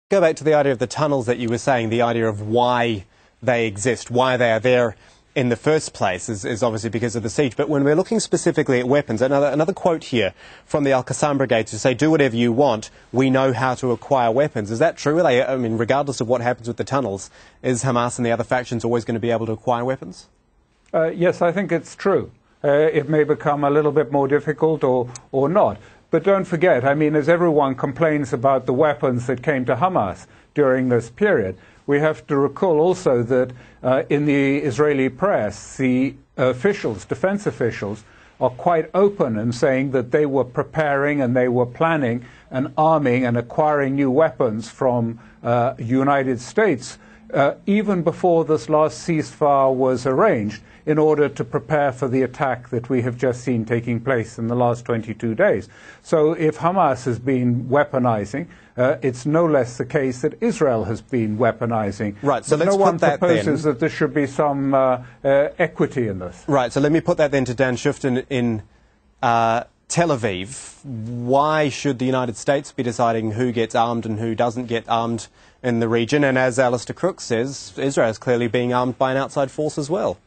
Go back to the idea of the tunnels that you were saying, the idea of why they exist, why they are there in the first place is obviously because of the siege. But when we're looking specifically at weapons, another quote here from the Al-Qassam Brigade to say, do whatever you want, we know how to acquire weapons. Is that true? I mean, regardless of what happens with the tunnels, is Hamas and the other factions always going to be able to acquire weapons? Yes, I think it's true. It may become a little bit more difficult or not. But don't forget, I mean, as everyone complains about the weapons that came to Hamas during this period, we have to recall also that in the Israeli press, the officials, defense officials, are quite open in saying that they were preparing and they were planning and arming and acquiring new weapons from the United States even before this last ceasefire was arranged, in order to prepare for the attack that we have just seen taking place in the last 22 days. So if Hamas has been weaponizing, it's no less the case that Israel has been weaponizing. Right, so but let's no one put that proposes then. that there should be some equity in this. Right, so let me put that then to Dan Schueftan in Tel Aviv. Why should the United States be deciding who gets armed and who doesn't get armed in the region? And as Alastair Crooke says, Israel is clearly being armed by an outside force as well.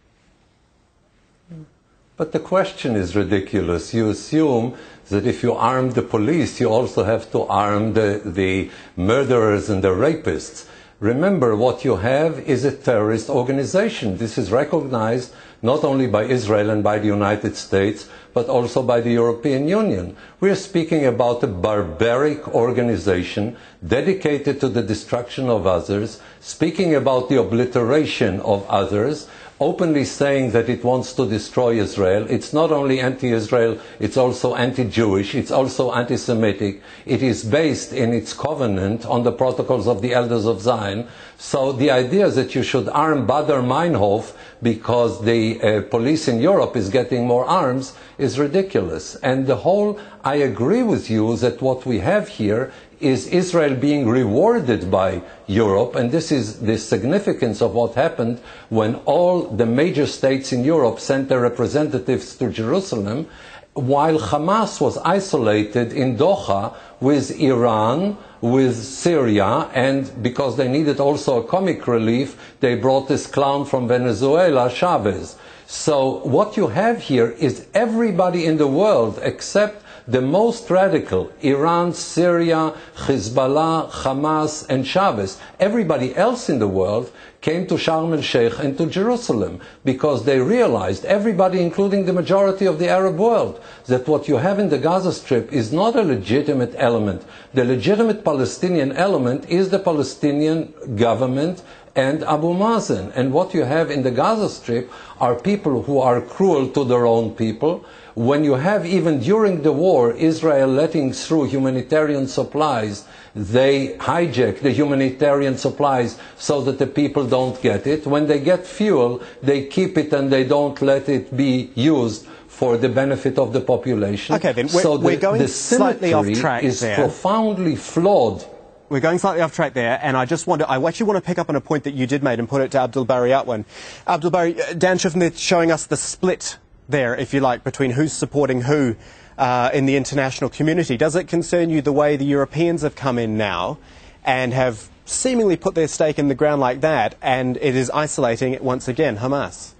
But the question is ridiculous. You assume that if you arm the police, you also have to arm the murderers and the rapists. Remember, what you have is a terrorist organization. This is recognized not only by Israel and by the United States, but also by the European Union. We are speaking about a barbaric organization dedicated to the destruction of others, speaking about the obliteration of others, openly saying that it wants to destroy Israel. It's not only anti-Israel, it's also anti-Jewish, it's also anti-Semitic. It is based in its covenant on the protocols of the Elders of Zion. So the idea that you should arm Bader Meinhof because the police in Europe is getting more arms is ridiculous. And the whole, I agree with you that what we have here is Israel being rewarded by Europe, and this is the significance of what happened when all the major states in Europe sent their representatives to Jerusalem, while Hamas was isolated in Doha with Iran, with Syria, and because they needed also a comic relief, they brought this clown from Venezuela, Chavez. So what you have here is everybody in the world except the most radical, Iran, Syria, Hezbollah, Hamas, and Chavez, everybody else in the world came to Sharm el-Sheikh and to Jerusalem because they realized, everybody including the majority of the Arab world, that what you have in the Gaza Strip is not a legitimate element. The legitimate Palestinian element is the Palestinian government and Abu Mazen. And what you have in the Gaza Strip are people who are cruel to their own people. When you have, even during the war, Israel letting through humanitarian supplies, they hijack the humanitarian supplies so that the people don't get it. When they get fuel, they keep it and they don't let it be used for the benefit of the population. Okay, then we're going slightly off track is there. Profoundly flawed. We're going slightly off track there, and I actually want to pick up on a point that you did make and put it to Abdul-Bari Atwan. Abdul-Bari, Dan Schueftan showing us the split there, if you like, between who's supporting who in the international community. Does it concern you the way the Europeans have come in now and have seemingly put their stake in the ground like that, and it is isolating once again Hamas?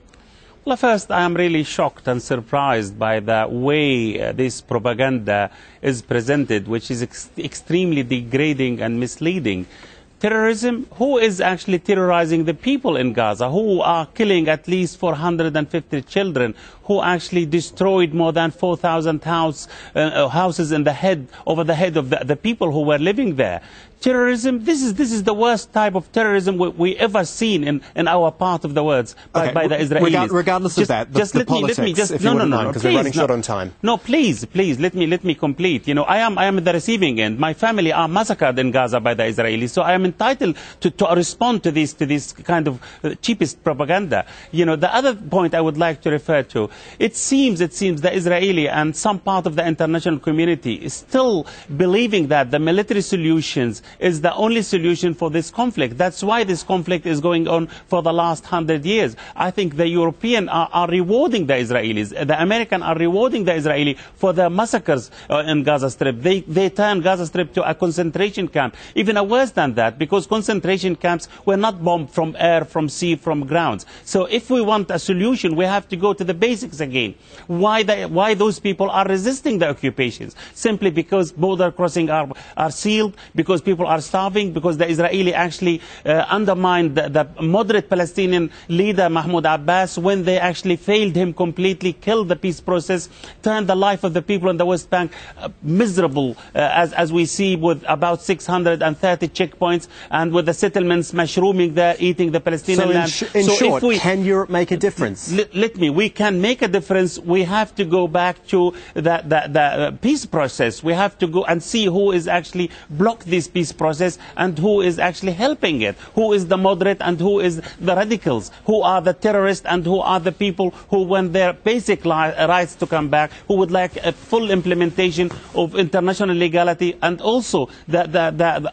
Well, first, I am really shocked and surprised by the way this propaganda is presented, which is extremely degrading and misleading. Terrorism, who is actually terrorizing the people in Gaza, who are killing at least 450 children, who actually destroyed more than 4,000 houses over the head of the people who were living there. Terrorism, this is the worst type of terrorism we ever seen in our part of the world by the Israelis. Regardless of that, the politics, if you wouldn't mind, because we're running short on time. No, please, let me complete. You know, I am at the receiving end. My family are massacred in Gaza by the Israelis, so I am entitled to respond to this kind of cheapest propaganda. You know, the other point I would like to refer to, it seems the Israeli and some part of the international community is still believing that the military solutions is the only solution for this conflict. That's why this conflict is going on for the last 100 years. I think the Europeans are rewarding the Israelis. The Americans are rewarding the Israeli for the massacres in Gaza Strip. They turned Gaza Strip to a concentration camp, even worse than that, because concentration camps were not bombed from air, from sea, from grounds. So if we want a solution, we have to go to the basics again. Why those people are resisting the occupations? Simply because border crossings are sealed, because people are starving, because the Israeli actually undermined the moderate Palestinian leader Mahmoud Abbas when they actually failed him completely, killed the peace process, turned the life of the people in the West Bank miserable, as we see with about 630 checkpoints and with the settlements mushrooming there, eating the Palestinian land. In short, can Europe make a difference? We can make a difference. We have to go back to the peace process. We have to go and see who is actually blocked this peace process and who is actually helping it. Who is the moderate and who is the radicals? Who are the terrorists and who are the people who want their basic rights to come back, who would like a full implementation of international legality, and also the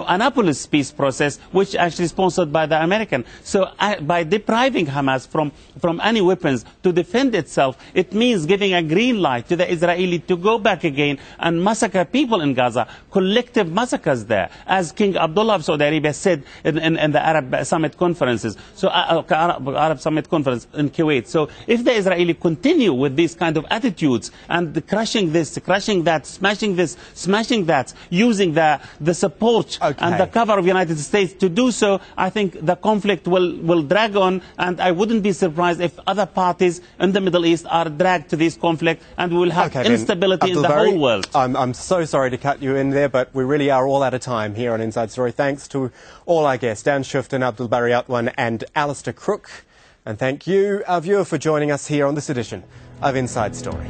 Annapolis peace process, which actually is sponsored by the American. So by depriving Hamas from any weapons to defend itself, it means giving a green light to the Israeli to go back again and massacre people in Gaza, collective massacres there, as King Abdullah of Saudi Arabia said in the Arab Summit conferences, Arab Summit conference in Kuwait. So if the Israeli continue with these kind of attitudes and crushing this, crushing that, smashing this, smashing that, using the support and the cover of the United States to do so, I think the conflict will drag on, and I wouldn't be surprised if other parties in the Middle East are dragged to this conflict, and we will have instability in the whole world. I'm so sorry to cut you in there, but we really are all out of time here on Inside Story. Thanks to all our guests, Dan Schueftan, Abdul-Bari Atwan and Alastair Crooke. And thank you, our viewer, for joining us here on this edition of Inside Story.